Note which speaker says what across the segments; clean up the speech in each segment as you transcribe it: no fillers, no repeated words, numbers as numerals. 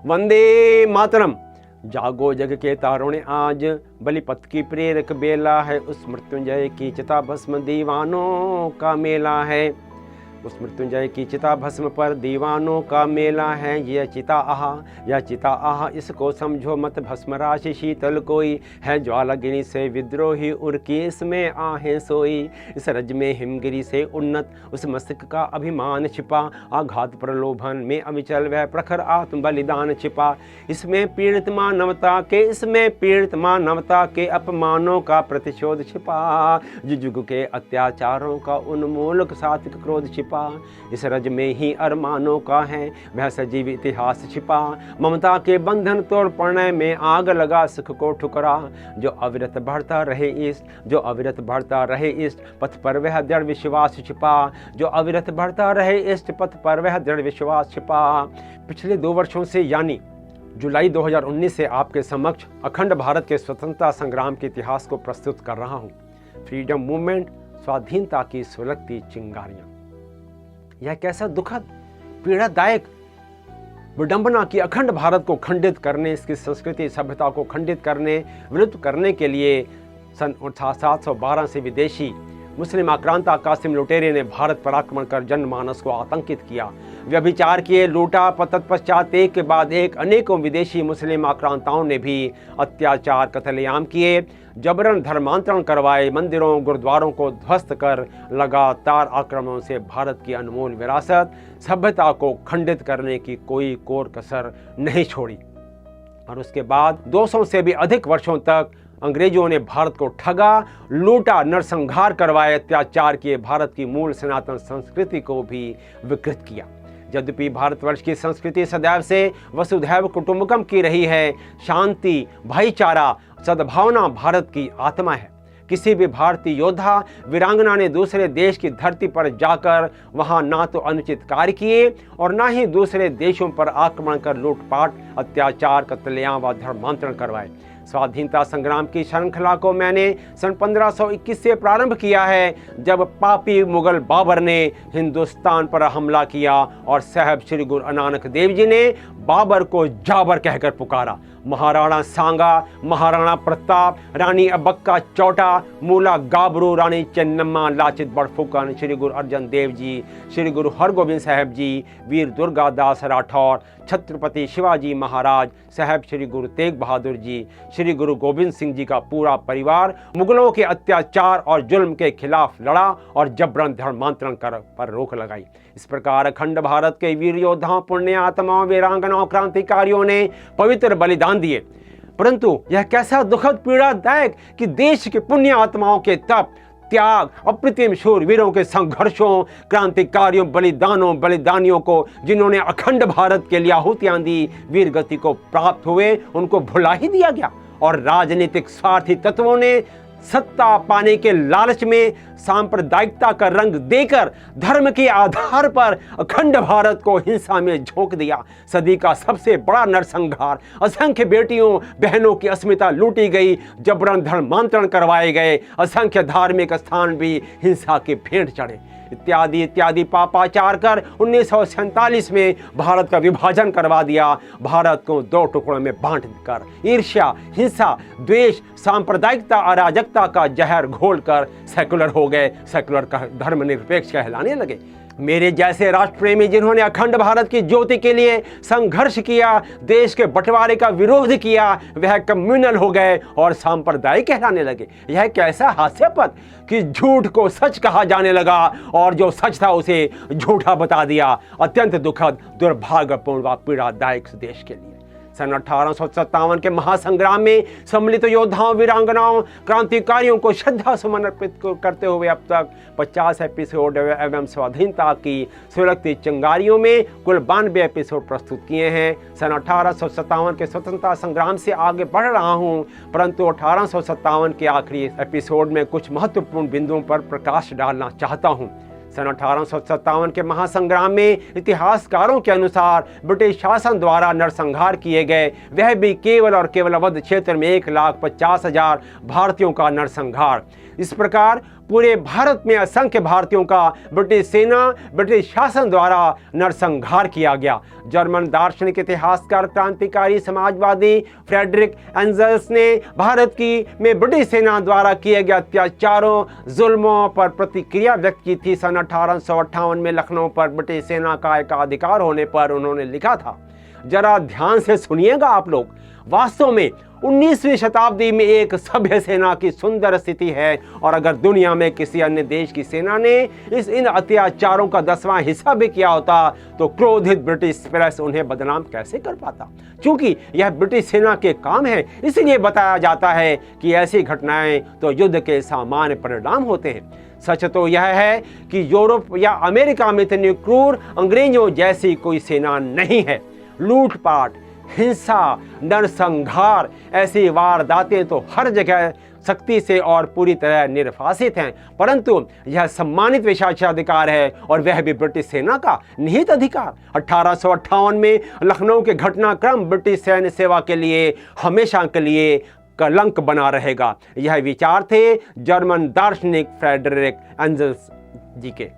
Speaker 1: वंदे मातरम। जागो जग के तारों ने आज, बलिपथ की प्रेरक बेला है। उस मृत्युंजय की चिता भस्म दीवानों का मेला है। उस मृत्युंजय की चिता भस्म पर दीवानों का मेला है। यह चिता आहा इसको समझो मत भस्म राशि शीतल कोई है। ज्वालागिनी से विद्रोही उर्की इसमें आहें सोई। इस रज में हिमगिरी से उन्नत उस मस्तक का अभिमान छिपा। आघात प्रलोभन में अविचल वह प्रखर आत्म बलिदान छिपा। इसमें पीड़ित मानवता के अपमानों का प्रतिशोध छिपा। जुग के अत्याचारों का उन्मूलक सात्विक क्रोध छिपा। इस रज में ही अरमानों का है वह सजीव इतिहास छिपा। ममता के बंधन तोड़ प्रणय में आग लगा सुख को ठुकरा। जो अविरत बढ़ता रहे इष्ट पथ पर वह दृढ़ विश्वास छिपा। पिछले 2 वर्षों से यानी जुलाई 2019 से आपके समक्ष अखंड भारत के स्वतंत्रता संग्राम के इतिहास को प्रस्तुत कर रहा हूँ। फ्रीडम मूवमेंट, स्वाधीनता की सुलगती चिंगारियां। यह कैसा दुखद, पीड़ादायक विडंबना की अखंड भारत को खंडित करने, इसकी संस्कृति सभ्यता को खंडित करने, विलुप्त करने के लिए सन 712 से विदेशी मुस्लिम आक्रांता कासिम लुटेरे ने भारत पर आक्रमण कर जनमानस को आतंकित किया, व्यभिचार किए, लूटा। तत्पश्चात एक के बाद एक अनेकों विदेशी मुस्लिम आक्रांताओं ने भी अत्याचार, कत्लेआम किए, जबरन धर्मांतरण करवाए, मंदिरों गुरुद्वारों को ध्वस्त कर लगातार आक्रमणों से भारत की अनमोल विरासत सभ्यता को खंडित करने की कोई कोर कसर नहीं छोड़ी। और उसके बाद 200 से भी अधिक वर्षों तक अंग्रेजों ने भारत को ठगा, लूटा, नरसंहार करवाए, अत्याचार किए, भारत की मूल सनातन संस्कृति को भी विकृत किया। यद्यपि भारतवर्ष की संस्कृति सदैव से वसुधैव कुटुंबकम की रही है। शांति, भाईचारा, सद्भावना भारत की आत्मा है। किसी भी भारतीय योद्धा वीरांगना ने दूसरे देश की धरती पर जाकर वहां ना तो अनुचित कार्य किए और ना ही दूसरे देशों पर आक्रमण कर लूटपाट, अत्याचार, कत्लेआम व धर्मांतरण करवाए। स्वाधीनता संग्राम की श्रृंखला को मैंने सन 1521 से प्रारंभ किया है, जब पापी मुगल बाबर ने हिंदुस्तान पर हमला किया और साहब श्री गुरु नानक देव जी ने बाबर को जाबर कहकर पुकारा। महाराणा सांगा, महाराणा प्रताप, रानी अबक्का चौटा, मूला गाबरू, रानी चेन्नम्मा, लाचित बड़फुकन, श्री गुरु अर्जन देव जी, श्री गुरु हरगोबिंद साहब जी, वीर दुर्गादास राठौर, छत्रपति शिवाजी महाराज, साहब श्री गुरु तेग बहादुर जी, श्री गुरु गोविंद सिंह जी का पूरा परिवार मुगलों के अत्याचार और जुल्म के खिलाफ लड़ा और जबरन धर्मांतरण कर पर रोक लगाई। इस प्रकार अखंड भारत के वीर योद्धाओं, पुण्य आत्माओं, वीरांगनाओं, क्रांतिकारियों ने पवित्र बलिदान दिए। परंतु यह कैसा दुखद, पीड़ादायक कि देश के पुण्य आत्माओं के तप, त्याग, अप्रतिम शूरवीरों के संघर्षों, क्रांतिकारियों, बलिदानियों को, जिन्होंने अखंड भारत के लिए आहुतियां दी, वीर गति को प्राप्त हुए, उनको भुला ही दिया गया। और राजनीतिक स्वार्थी तत्वों ने सत्ता पाने के लालच में सांप्रदायिकता का रंग देकर धर्म के आधार पर अखंड भारत को हिंसा में झोंक दिया। सदी का सबसे बड़ा नरसंहार, असंख्य बेटियों बहनों की अस्मिता लूटी गई, जबरन धर्मांतरण करवाए गए, असंख्य धार्मिक स्थान भी हिंसा के भेंट चढ़े, इत्यादि इत्यादि पापाचार कर 1947 में भारत का विभाजन करवा दिया। भारत को 2 टुकड़ों में बांट कर ईर्ष्या, हिंसा, द्वेष, सांप्रदायिकता, अराजकता का जहर घोलकर सेकुलर हो गए, सेकुलर धर्मनिरपेक्ष कहलाने लगे। मेरे जैसे राष्ट्रप्रेमी जिन्होंने अखंड भारत की ज्योति के लिए संघर्ष किया, देश के बंटवारे का विरोध किया, वह कम्युनल हो गए और सांप्रदायिक कहलाने लगे। यह कैसा हास्यास्पद कि झूठ को सच कहा जाने लगा और जो सच था उसे झूठा बता दिया। अत्यंत दुखद, दुर्भाग्यपूर्ण व पीड़ादायक देश के लिए। सन 1857 के महासंग्राम में सम्मिलित योद्धाओं, वीरांगनाओं, क्रांतिकारियों को श्रद्धा सुमन अर्पित करते हुए अब तक 50 एपिसोड एवं स्वाधीनता की सुलगती चिंगारियों में कुल 92 एपिसोड प्रस्तुत किए हैं। सन 1857 के स्वतंत्रता संग्राम से आगे बढ़ रहा हूं, परंतु 1857 के आखिरी एपिसोड में कुछ महत्वपूर्ण बिंदुओं पर प्रकाश डालना चाहता हूं। सन 1857 के महासंग्राम में इतिहासकारों के अनुसार ब्रिटिश शासन द्वारा नरसंहार किए गए, वह भी केवल और केवल अवध क्षेत्र में 1,50,000 भारतीयों का नरसंहार। इस प्रकार पूरे भारत में असंख्य भारतीयों का ब्रिटिश सेना, ब्रिटिश शासन द्वारा नरसंहार किया गया। जर्मन दार्शनिक, इतिहासकार, क्रांतिकारी, समाजवादी फ्रेडरिक एंजल्स ने भारत में ब्रिटिश सेना द्वारा किए गए अत्याचारों, जुल्मों पर प्रतिक्रिया व्यक्त की थी। सन 1858 में लखनऊ पर ब्रिटिश सेना का एकाधिकार होने पर उन्होंने लिखा था, जरा ध्यान से सुनिएगा आप लोग, वास्तव में 19वीं शताब्दी में एक सभ्य सेना की सुंदर स्थिति है, और अगर दुनिया में किसी अन्य देश की सेना ने इन अत्याचारों का 10वां हिस्सा भी किया होता तो क्रोधित ब्रिटिश प्रेस उन्हें बदनाम कैसे कर पाता। क्योंकि यह ब्रिटिश सेना के काम है, इसलिए बताया जाता है कि ऐसी घटनाएं तो युद्ध के सामान्य परिणाम होते हैं। सच तो यह है कि यूरोप या अमेरिका में इतनी क्रूर अंग्रेजों जैसी कोई सेना नहीं है। लूटपाट, हिंसा, नरसंहार, ऐसी वारदातें तो हर जगह सख्ती से और पूरी तरह निर्वासित हैं, परंतु यह सम्मानित विशेषाधिकार है और वह भी ब्रिटिश सेना का निहित अधिकार। 1858 में लखनऊ के घटनाक्रम ब्रिटिश सैन्य सेवा के लिए हमेशा के लिए कलंक बना रहेगा। यह विचार थे जर्मन दार्शनिक फ्रेडरिक एंजल्स जी के।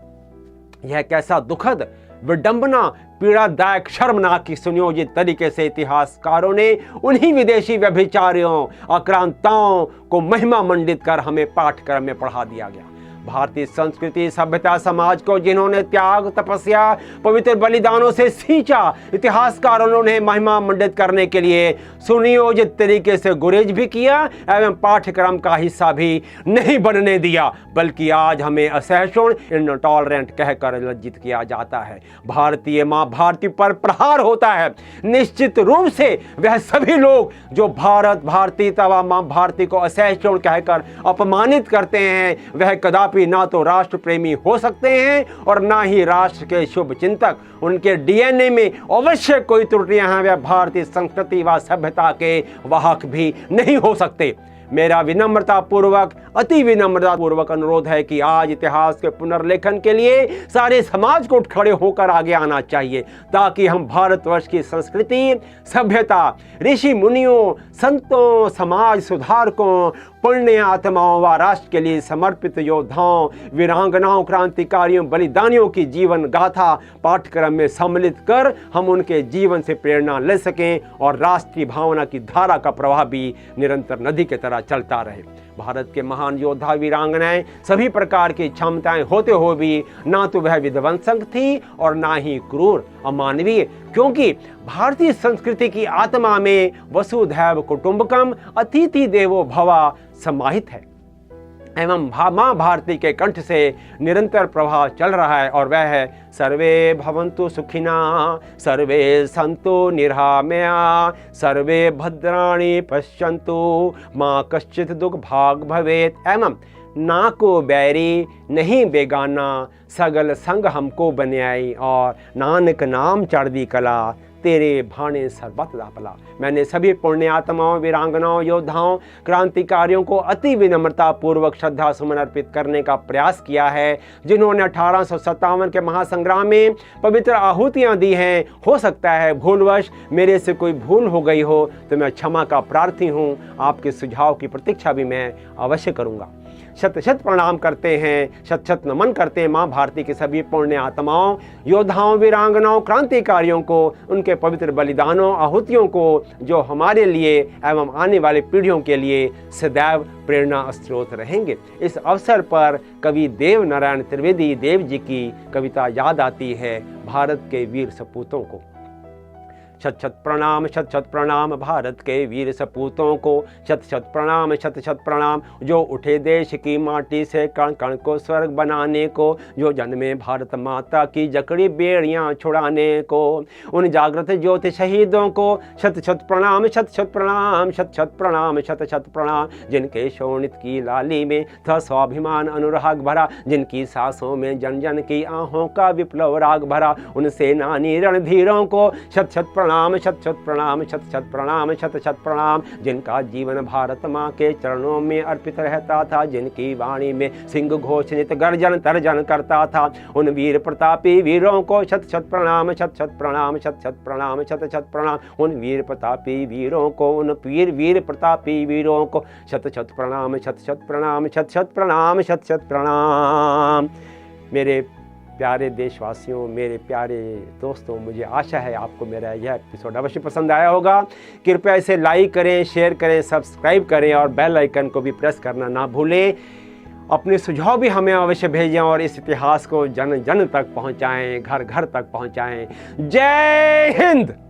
Speaker 1: यह कैसा दुखद, विडंबना, पीड़ादायक, शर्मनाक की सुनियोजित तरीके से इतिहासकारों ने उन्हीं विदेशी व्यभिचारियों, आक्रांताओं को महिमा मंडित कर हमें पाठ्यक्रम में पढ़ा दिया गया। भारतीय संस्कृति, सभ्यता, समाज को जिन्होंने त्याग, तपस्या, पवित्र बलिदानों से सींचा, इतिहासकारों ने उन्हें महिमा मंडित करने के लिए सुनियोजित तरीके से गुरेज भी किया एवं पाठ्यक्रम का हिस्सा भी नहीं बनने दिया, बल्कि आज हमें असहिष्णु, इनटॉलरेंट कहकर लज्जित किया जाता है। भारतीय माँ भारती पर प्रहार होता है। निश्चित रूप से वह सभी लोग जो भारत, भारती तथा माँ भारती को असहिष्णु कहकर अपमानित करते हैं, वह कदापि ना तो राष्ट्र प्रेमी हो सकते हैं और ना ही राष्ट्र के शुभ चिंतक। उनके डीएनए में अवश्य कोई त्रुटियां हैं, वह भारतीय संस्कृति व सभ्यता के वाहक भी नहीं हो सकते। मेरा विनम्रतापूर्वक, अति विनम्रतापूर्वक अनुरोध है कि आज इतिहास के पुनर्लेखन के लिए सारे समाज को खड़े होकर आगे आना चाहिए, ताकि हम भारतवर्ष की संस्कृति, सभ्यता, ऋषि मुनियों, संतों, समाज सुधारकों, पुण्य आत्माओं व राष्ट्र के लिए समर्पित योद्धाओं, वीरांगनाओं, क्रांतिकारियों, बलिदानियों की जीवन गाथा पाठ्यक्रम में सम्मिलित कर हम उनके जीवन से प्रेरणा ले सकें और राष्ट्रीय भावना की धारा का प्रवाह भी निरंतर नदी की तरह चलता रहे। भारत के महान योद्धा, वीरांगनाएं सभी प्रकार की क्षमताएं होते हुए भी ना तो वह विध्वंसक थी और ना ही क्रूर, अमानवीय, क्योंकि भारतीय संस्कृति की आत्मा में वसुधैव कुटुंबकम, अतिथि देवो भव समाहित है एवं माँ भारती के कंठ से निरंतर प्रवाह चल रहा है, और वह है सर्वे भवन्तु सुखिना, सर्वे सन्तु निरामया, सर्वे भद्राणि पश्यन्तु, माँ कश्चित् दुख भाग भवेत्। एवं ना को बैरी नहीं बेगाना, सगल संग हमको बन्याई, और नानक नाम चढ़दी कला, तेरे भाने सर्बत दापला। मैंने सभी पुण्य आत्माओं, वीरांगनाओं, योद्धाओं, क्रांतिकारियों को अति विनम्रता पूर्वक श्रद्धा सुमन अर्पित करने का प्रयास किया है, जिन्होंने 1857 के महासंग्राम में पवित्र आहुतियां दी हैं। हो सकता है भूलवश मेरे से कोई भूल हो गई हो तो मैं क्षमा का प्रार्थी हूँ। आपके सुझाव की प्रतीक्षा भी मैं अवश्य करूँगा। शत शत प्रणाम करते हैं, शत शत नमन करते हैं माँ भारती के सभी पुण्य आत्माओं, योद्धाओं, वीरांगनाओं, क्रांतिकारियों को, उनके पवित्र बलिदानों, आहुतियों को, जो हमारे लिए एवं आने वाले पीढ़ियों के लिए सदैव प्रेरणा स्रोत रहेंगे। इस अवसर पर कवि देव नारायण त्रिवेदी देव जी की कविता याद आती है, भारत के वीर सपूतों को। शत शत प्रणाम भारत के वीर सपूतों को, शत शत प्रणाम जो उठे देश की माटी से कण कण को स्वर्ग बनाने को, जो जन्मे भारत माता की जकड़ी बेड़ियां छुड़ाने को, उन जागृत ज्योति शहीदों को शत शत प्रणाम, शत शत प्रणाम, जिनके शोणित की लाली में था स्वाभिमान अनुराग भरा, जिनकी सांसों में जन जन की आहों का विप्लव राग भरा, उन सेनानी रणधीरों को शत शत प्रणाम, शत शत प्रणाम, शत शत प्रणाम, शत शत प्रणाम। जिनका जीवन भारत माँ के चरणों में अर्पित रहता था, जिनकी वाणी में सिंह घोष नित गर्जन तर्जन करता था, उन वीर प्रतापी वीरों को शत शत प्रणाम, शत शत प्रणाम, शत शत प्रणाम, शत शत प्रणाम। उन वीर प्रतापी वीरों को, उन वीर प्रतापी वीरों को शत शत प्रणाम, शत शत प्रणाम, शत शत प्रणाम, शत शत प्रणाम। मेरे प्यारे देशवासियों, मेरे प्यारे दोस्तों, मुझे आशा है आपको मेरा यह एपिसोड अवश्य पसंद आया होगा। कृपया इसे लाइक करें, शेयर करें, सब्सक्राइब करें और बेल आइकन को भी प्रेस करना ना भूलें। अपने सुझाव भी हमें अवश्य भेजें और इस इतिहास को जन जन तक पहुंचाएं, घर घर तक पहुंचाएं। जय हिंद।